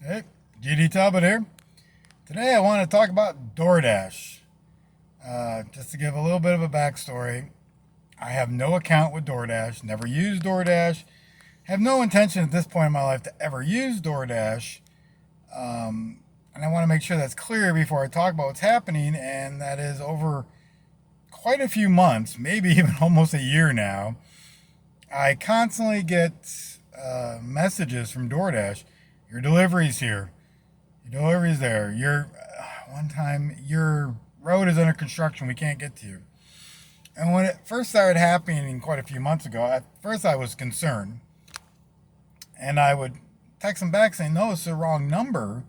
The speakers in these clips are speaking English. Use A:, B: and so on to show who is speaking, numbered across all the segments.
A: Hey, GD Talbot here. Today I want to talk about Doordash. Just to give a little bit of a backstory, I have no account with Doordash, never used Doordash, have no intention at this point in my life to ever use Doordash. And I want to make sure that's clear before I talk about what's happening, and that is over quite a few months, maybe even almost a year now, I constantly get messages from Doordash. Your delivery's here. Your delivery's there. One time, your road is under construction. We can't get to you. And when it first started happening quite a few months ago, at first I was concerned. And I would text them back saying, no, it's the wrong number.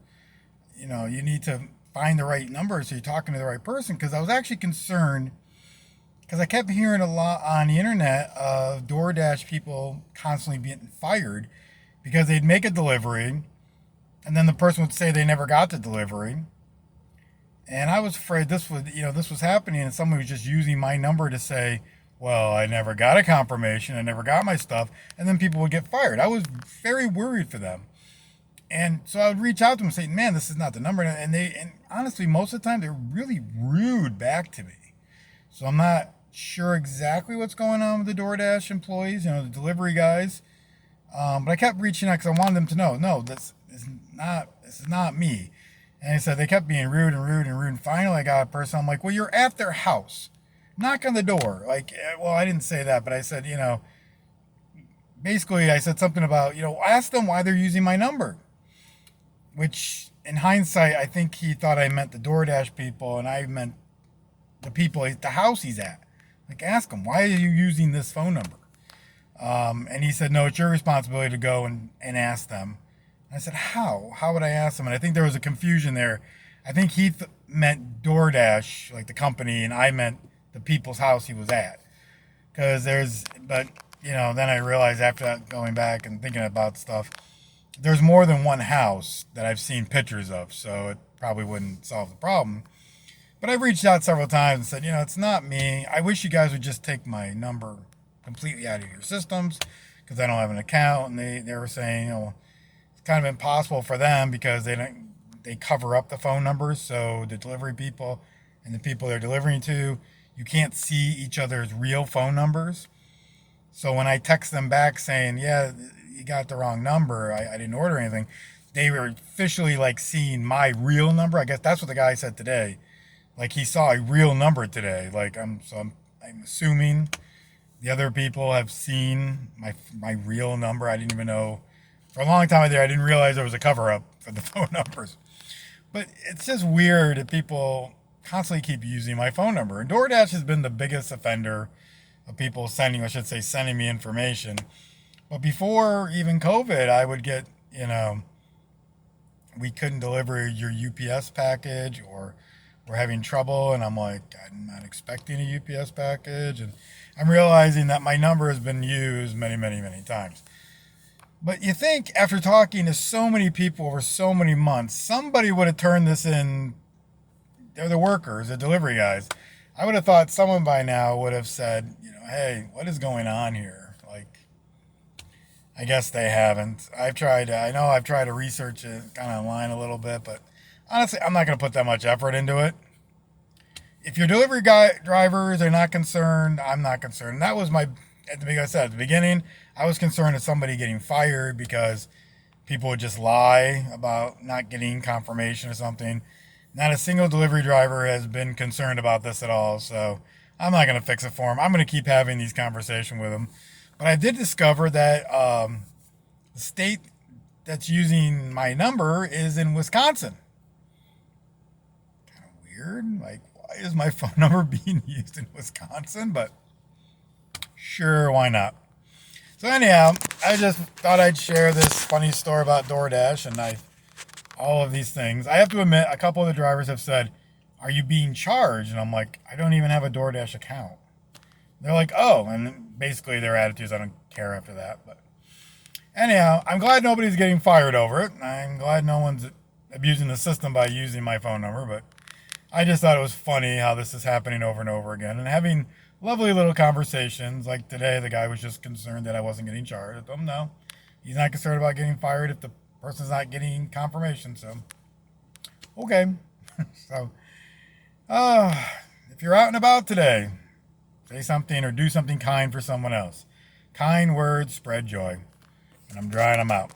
A: You need to find the right number so you're talking to the right person. Because I was actually concerned because I kept hearing a lot on the internet of DoorDash people constantly being fired because they'd make a delivery and then the person would say they never got the delivery. And I was afraid this was happening and someone was just using my number to say, well, I never got a confirmation, I never got my stuff, and then people would get fired. I was very worried for them. And so I would reach out to them and say, man, this is not the number. And honestly, most of the time, they're really rude back to me. So I'm not sure exactly what's going on with the DoorDash employees, the delivery guys. But I kept reaching out because I wanted them to know, no, this is not me. And they said they kept being rude and rude and rude. And finally, I got a person. I'm like, well, you're at their house. Knock on the door. Well, I didn't say that, but I said, basically, I said something about, ask them why they're using my number. Which, in hindsight, I think he thought I meant the DoorDash people, and I meant the people at the house he's at. Ask him, why are you using this phone number? And he said, no, it's your responsibility to go and ask them. I said, how? How would I ask them? And I think there was a confusion there. I think he meant DoorDash, like the company, and I meant the people's house he was at. Then I realized after that, going back and thinking about stuff, there's more than one house that I've seen pictures of, so it probably wouldn't solve the problem. But I've reached out several times and said, it's not me. I wish you guys would just take my number completely out of your systems because I don't have an account. And they were saying, it's kind of impossible for them because they cover up the phone numbers. So the delivery people and the people they're delivering to, you can't see each other's real phone numbers. So when I text them back saying, yeah, you got the wrong number, I didn't order anything, they were officially seeing my real number. I guess that's what the guy said today. He saw a real number today. I'm assuming the other people have seen my real number. I didn't even know. For a long time there, I didn't realize there was a cover up for the phone numbers. But it's just weird that people constantly keep using my phone number. And DoorDash has been the biggest offender of people sending me information. But before even COVID, I would get, we couldn't deliver your UPS package or we're having trouble. And I'm like, I'm not expecting a UPS package. And I'm realizing that my number has been used many, many, many times. But you think after talking to so many people over so many months, somebody would have turned this in. They're the workers, the delivery guys. I would have thought someone by now would have said, hey, what is going on here? I guess they haven't. I've tried to research it kind of online a little bit, but honestly, I'm not going to put that much effort into it. If your delivery drivers are not concerned, I'm not concerned. That was at the beginning, I was concerned of somebody getting fired because people would just lie about not getting confirmation or something. Not a single delivery driver has been concerned about this at all, so I'm not going to fix it for them. I'm going to keep having these conversations with them. But I did discover that the state that's using my number is in Wisconsin. Kind of weird. Why is my phone number being used in Wisconsin? But sure, why not? So anyhow, I just thought I'd share this funny story about DoorDash and all of these things. I have to admit, a couple of the drivers have said, are you being charged? And I'm like, I don't even have a DoorDash account. They're like, oh, and basically their attitudes, I don't care after that. But anyhow, I'm glad nobody's getting fired over it. I'm glad no one's abusing the system by using my phone number, but I just thought it was funny how this is happening over and over again and having lovely little conversations. Like today, the guy was just concerned that I wasn't getting charged. I told him no, he's not concerned about getting fired if the person's not getting confirmation, so okay. So if you're out and about today, say something or do something kind for someone else. Kind words spread joy. And I'm drying them out.